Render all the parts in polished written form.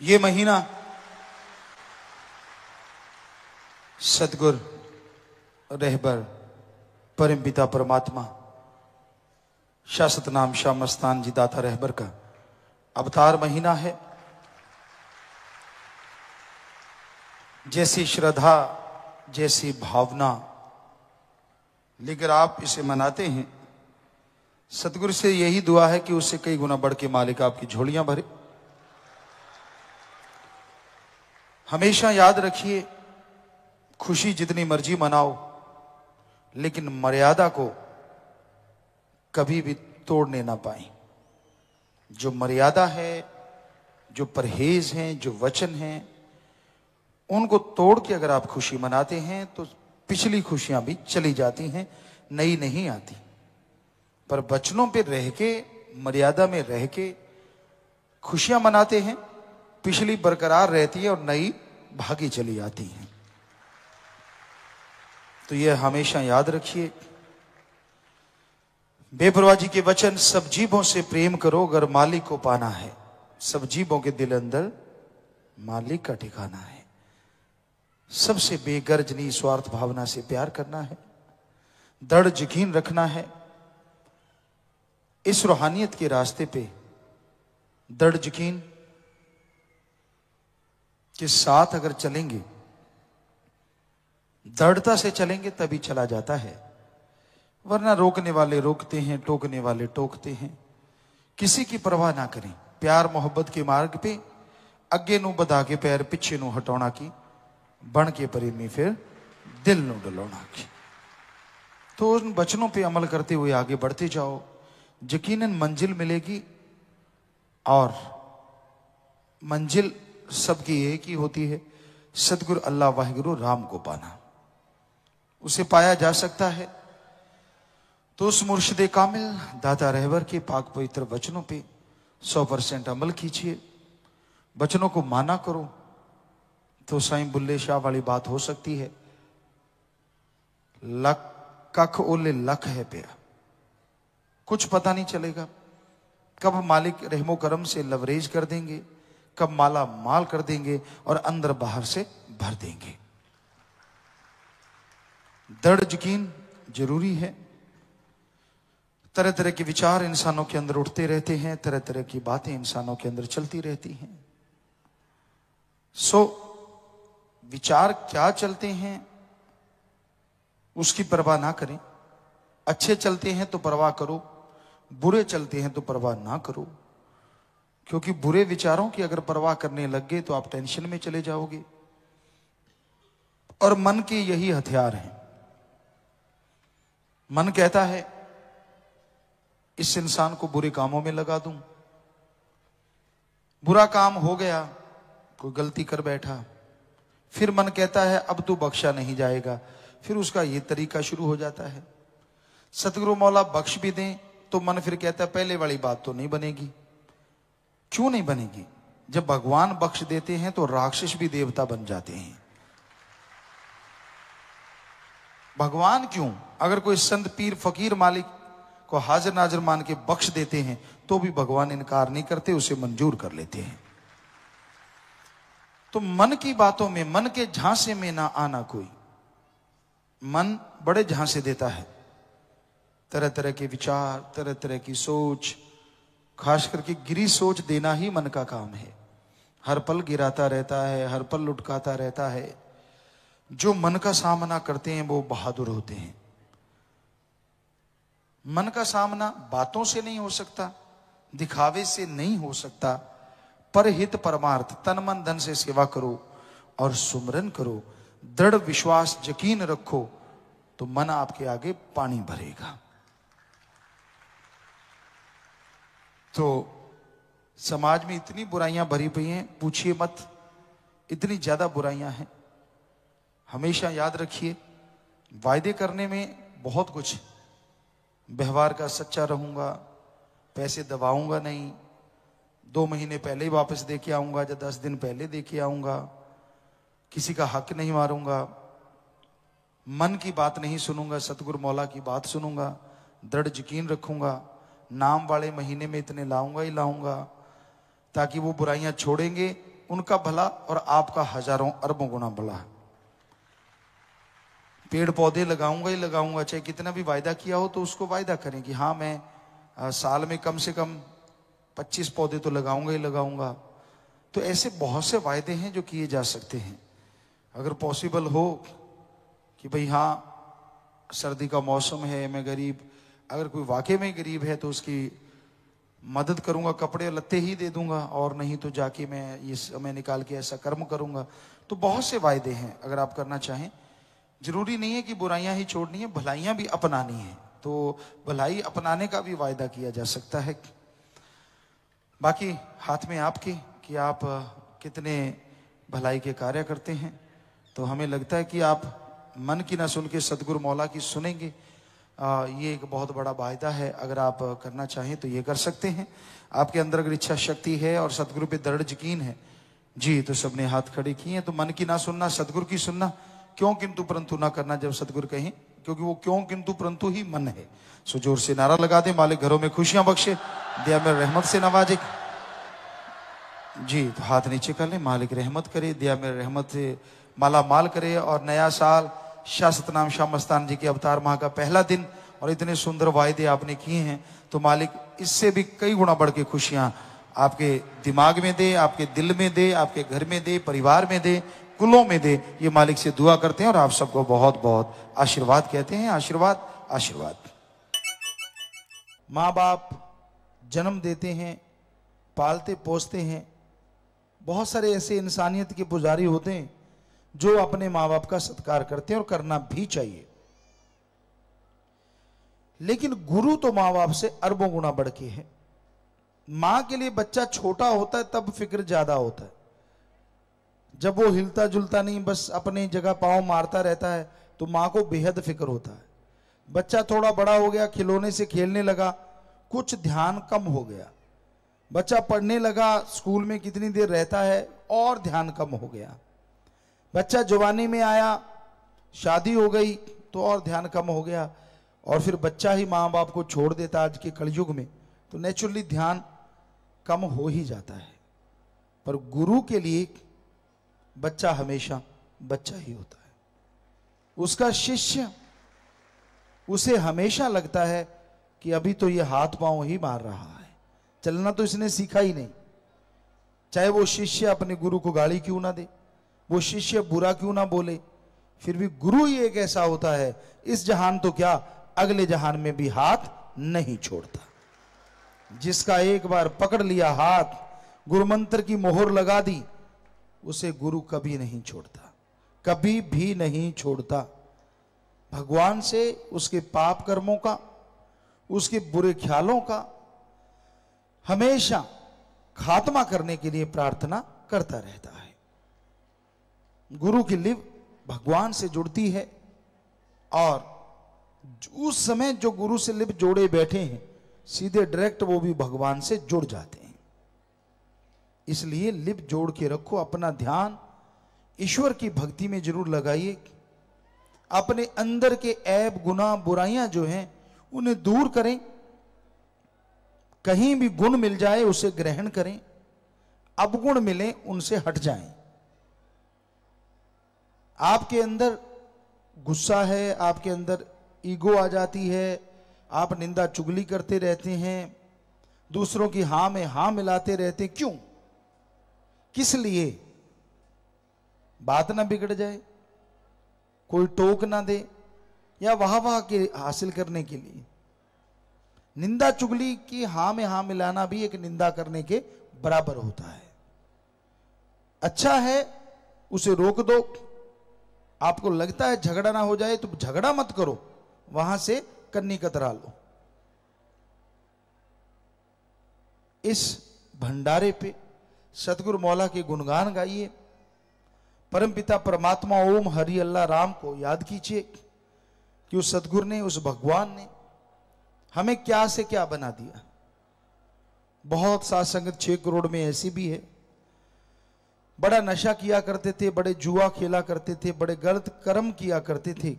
ये महीना सतगुर रहबर परम पिता परमात्मा शाश्वत नाम शाह मस्तान जी दाता रहबर का अवतार महीना है। जैसी श्रद्धा जैसी भावना लेकर आप इसे मनाते हैं, सतगुरु से यही दुआ है कि उससे कई गुना बढ़ के मालिक आपकी झोलियां भरे। हमेशा याद रखिए, खुशी जितनी मर्जी मनाओ, लेकिन मर्यादा को कभी भी तोड़ने ना पाए। जो मर्यादा है, जो परहेज हैं, जो वचन हैं, उनको तोड़ के अगर आप खुशी मनाते हैं तो पिछली खुशियां भी चली जाती हैं, नई नहीं आती। पर वचनों पे रह के, मर्यादा में रह के खुशियां मनाते हैं, पिछली बरकरार रहती है और नई भागी चली आती है। तो यह हमेशा याद रखिए। बेपरवाह जी के वचन, सब जीवों से प्रेम करो अगर मालिक को पाना है। सब जीवों के दिल अंदर मालिक का ठिकाना है। सबसे बेगर्ज निस्वार्थ भावना से प्यार करना है, दृढ़ यकीन रखना है। इस रूहानियत के रास्ते पे दृढ़ यकीन के साथ अगर चलेंगे, दृढ़ता से चलेंगे तभी चला जाता है, वरना रोकने वाले रोकते हैं, टोकने वाले टोकते हैं। किसी की परवाह ना करें। प्यार मोहब्बत के मार्ग पे अगे नू बधा के पैर पिछे नू हटाना की, बन के प्रेमी फिर दिल नू डलाना की। तो उन वचनों पे अमल करते हुए आगे बढ़ते जाओ, यकीनन मंजिल मिलेगी। और मंजिल सबकी एक ही होती है, सतगुरु अल्लाह वाहिगुरु राम को पाना। उसे पाया जा सकता है तो उस मुर्शिदे कामिल दाता रहबर के पाक पवित्र वचनों पे 100% अमल कीजिए। वचनों को माना करो तो साईं बुल्ले शाह वाली बात हो सकती है, लक कख ओले लख है पिया। कुछ पता नहीं चलेगा कब मालिक रहमो करम से लवरेज कर देंगे, कब माला माल कर देंगे और अंदर बाहर से भर देंगे। दृढ़ यकीन जरूरी है। तरह तरह के विचार इंसानों के अंदर उठते रहते हैं, तरह तरह की बातें इंसानों के अंदर चलती रहती हैं। विचार क्या चलते हैं उसकी परवाह ना करें। अच्छे चलते हैं तो परवाह करो, बुरे चलते हैं तो परवाह ना करो। क्योंकि बुरे विचारों की अगर परवाह करने लग गए तो आप टेंशन में चले जाओगे। और मन के यही हथियार हैं। मन कहता है इस इंसान को बुरे कामों में लगा दूं, बुरा काम हो गया, कोई गलती कर बैठा, फिर मन कहता है अब तू बख्शा नहीं जाएगा, फिर उसका ये तरीका शुरू हो जाता है। सतगुरु मौला बख्श भी दें तो मन फिर कहता है पहले वाली बात तो नहीं बनेगी। क्यों नहीं बनेगी? जब भगवान बख्श देते हैं तो राक्षस भी देवता बन जाते हैं। भगवान क्यों, अगर कोई संत पीर फकीर मालिक को हाजिर नाजिर मान के बख्श देते हैं तो भी भगवान इनकार नहीं करते, उसे मंजूर कर लेते हैं। तो मन की बातों में, मन के झांसे में ना आना कोई। मन बड़े झांसे देता है, तरह तरह के विचार, तरह तरह की सोच, खास करके गिरी सोच देना ही मन का काम है। हर पल गिराता रहता है, हर पल लुटकाता रहता है। जो मन का सामना करते हैं वो बहादुर होते हैं। मन का सामना बातों से नहीं हो सकता, दिखावे से नहीं हो सकता। परहित परमार्थ तन मन धन से सेवा करो और सुमरन करो, दृढ़ विश्वास यकीन रखो तो मन आपके आगे पानी भरेगा। तो समाज में इतनी बुराइयां भरी पई हैं, पूछिए मत, इतनी ज्यादा बुराइयां हैं। हमेशा याद रखिए, वायदे करने में बहुत कुछ, व्यवहार का सच्चा रहूंगा, पैसे दबाऊंगा नहीं, 2 महीने पहले ही वापस दे के आऊंगा या 10 दिन पहले दे के आऊंगा, किसी का हक नहीं मारूंगा, मन की बात नहीं सुनूंगा, सतगुरु मौला की बात सुनूंगा, दृढ़ यकीन रखूंगा, नाम वाले महीने में इतने लाऊंगा ही लाऊंगा, ताकि वो बुराइयां छोड़ेंगे उनका भला और आपका हजारों अरबों गुना भला। पेड़ पौधे लगाऊंगा ही लगाऊंगा, चाहे कितना भी वायदा किया हो तो उसको वायदा करें कि हाँ मैं साल में कम से कम 25 पौधे तो लगाऊंगा ही लगाऊंगा। तो ऐसे बहुत से वायदे हैं जो किए जा सकते हैं। अगर पॉसिबल हो कि भाई हाँ सर्दी का मौसम है, मैं गरीब, अगर कोई वाकई में गरीब है तो उसकी मदद करूंगा, कपड़े लत्ते ही दे दूंगा, और नहीं तो जाके मैं ये समय निकाल के ऐसा कर्म करूंगा। तो बहुत से वायदे हैं अगर आप करना चाहें। जरूरी नहीं है कि बुराइयां ही छोड़नी है, भलाइयां भी अपनानी है, तो भलाई अपनाने का भी वायदा किया जा सकता है। बाकी हाथ में आपके कि आप कितने भलाई के कार्य करते हैं। तो हमें लगता है कि आप मन की ना सुन के सदगुरु मौला की सुनेंगे। ये एक बहुत बड़ा वायदा है। अगर आप करना चाहें तो ये कर सकते हैं। आपके अंदर अगर इच्छा शक्ति है और सदगुरु पे दृढ़ यकीन है जी, तो सबने हाथ खड़े किए हैं। तो मन की ना सुनना, सदगुरु की सुनना, क्यों किंतु परंतु ना करना जब सदगुरु कहें, क्योंकि वो क्यों किंतु परंतु ही मन है। सो जोर से नारा लगा दे, मालिक घरों में खुशियां बख्शे, दया में रहमत से नवाजे जी। तो हाथ नीचे कर ले, मालिक रहमत करे, दया में रहमत से माला माल करे। और नया साल शाह सतनाम शाह मस्तान जी के अवतार माह का पहला दिन, और इतने सुंदर वायदे आपने किए हैं, तो मालिक इससे भी कई गुना बढ़ के खुशियां आपके दिमाग में दे, आपके दिल में दे, आपके घर में दे, परिवार में दे, कुलों में दे। ये मालिक से दुआ करते हैं और आप सबको बहुत बहुत आशीर्वाद कहते हैं। आशीर्वाद आशीर्वाद। माँ बाप जन्म देते हैं, पालते पोसते हैं। बहुत सारे ऐसे इंसानियत के पुजारी होते हैं जो अपने माँ बाप का सत्कार करते हैं, और करना भी चाहिए। लेकिन गुरु तो माँ बाप से अरबों गुना बढ़ के है। मां के लिए बच्चा छोटा होता है तब फिक्र ज्यादा होता है। जब वो हिलता जुलता नहीं, बस अपनी जगह पांव मारता रहता है, तो मां को बेहद फिक्र होता है। बच्चा थोड़ा बड़ा हो गया, खिलौने से खेलने लगा, कुछ ध्यान कम हो गया। बच्चा पढ़ने लगा, स्कूल में कितनी देर रहता है, और ध्यान कम हो गया। बच्चा जवानी में आया, शादी हो गई, तो और ध्यान कम हो गया। और फिर बच्चा ही माँ बाप को छोड़ देता आज के कलयुग में, तो नेचुरली ध्यान कम हो ही जाता है। पर गुरु के लिए बच्चा हमेशा बच्चा ही होता है। उसका शिष्य, उसे हमेशा लगता है कि अभी तो ये हाथ पांव ही मार रहा है, चलना तो इसने सीखा ही नहीं। चाहे वो शिष्य अपने गुरु को गाली क्यों ना दे, वो शिष्य बुरा क्यों ना बोले, फिर भी गुरु ही एक ऐसा होता है, इस जहान तो क्या अगले जहान में भी हाथ नहीं छोड़ता। जिसका एक बार पकड़ लिया हाथ, गुरु मंत्र की मोहर लगा दी, उसे गुरु कभी नहीं छोड़ता, कभी भी नहीं छोड़ता। भगवान से उसके पाप कर्मों का, उसके बुरे ख्यालों का हमेशा खात्मा करने के लिए प्रार्थना करता रहता है। गुरु की लिव भगवान से जुड़ती है, और उस समय जो गुरु से लिव जोड़े बैठे हैं, सीधे डायरेक्ट वो भी भगवान से जुड़ जाते हैं। इसलिए लिव जोड़ के रखो, अपना ध्यान ईश्वर की भक्ति में जरूर लगाइए। अपने अंदर के ऐब गुनाह बुराइयां जो हैं उन्हें दूर करें। कहीं भी गुण मिल जाए उसे ग्रहण करें, अवगुण मिले उनसे हट जाएं। आपके अंदर गुस्सा है, आपके अंदर ईगो आ जाती है, आप निंदा चुगली करते रहते हैं, दूसरों की हां में हां मिलाते रहते, क्यों, किस लिए? बात ना बिगड़ जाए, कोई टोक ना दे, या वाह वाह के हासिल करने के लिए। निंदा चुगली की हां में हां मिलाना भी एक निंदा करने के बराबर होता है। अच्छा है उसे रोक दो। आपको लगता है झगड़ा ना हो जाए तो झगड़ा मत करो, वहां से कन्नी कतरा लो। इस भंडारे पे सतगुरु मौला के गुणगान गाइए, परमपिता परमात्मा ओम हरि अल्लाह राम को याद कीजिए कि उस सतगुरु ने, उस भगवान ने हमें क्या से क्या बना दिया। बहुत साथ संगत 6 करोड़ में ऐसी भी है, बड़ा नशा किया करते थे, बड़े जुआ खेला करते थे, बड़े गलत कर्म किया करते थे,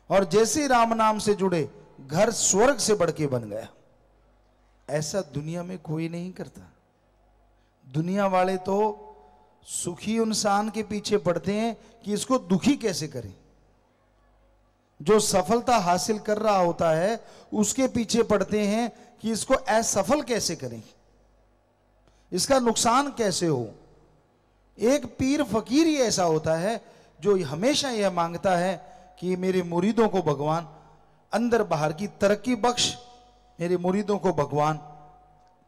और जैसे ही राम नाम से जुड़े घर स्वर्ग से बढ़ के बन गया। ऐसा दुनिया में कोई नहीं करता। दुनिया वाले तो सुखी इंसान के पीछे पड़ते हैं कि इसको दुखी कैसे करें। जो सफलता हासिल कर रहा होता है उसके पीछे पड़ते हैं कि इसको असफल कैसे करें, इसका नुकसान कैसे हो। एक पीर फकीर ही ऐसा होता है जो हमेशा यह मांगता है कि मेरे मुरीदों को भगवान अंदर बाहर की तरक्की बख्श, मेरे मुरीदों को भगवान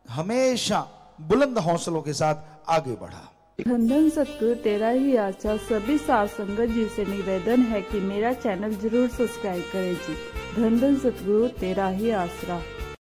हमेशा बुलंद हौसलों के साथ आगे बढ़ा। धन धन सतगुरु तेरा ही आशा। सभी साध संगत जी से निवेदन है कि मेरा चैनल जरूर सब्सक्राइब करें जी। धन धन सतगुरु तेरा ही आसरा।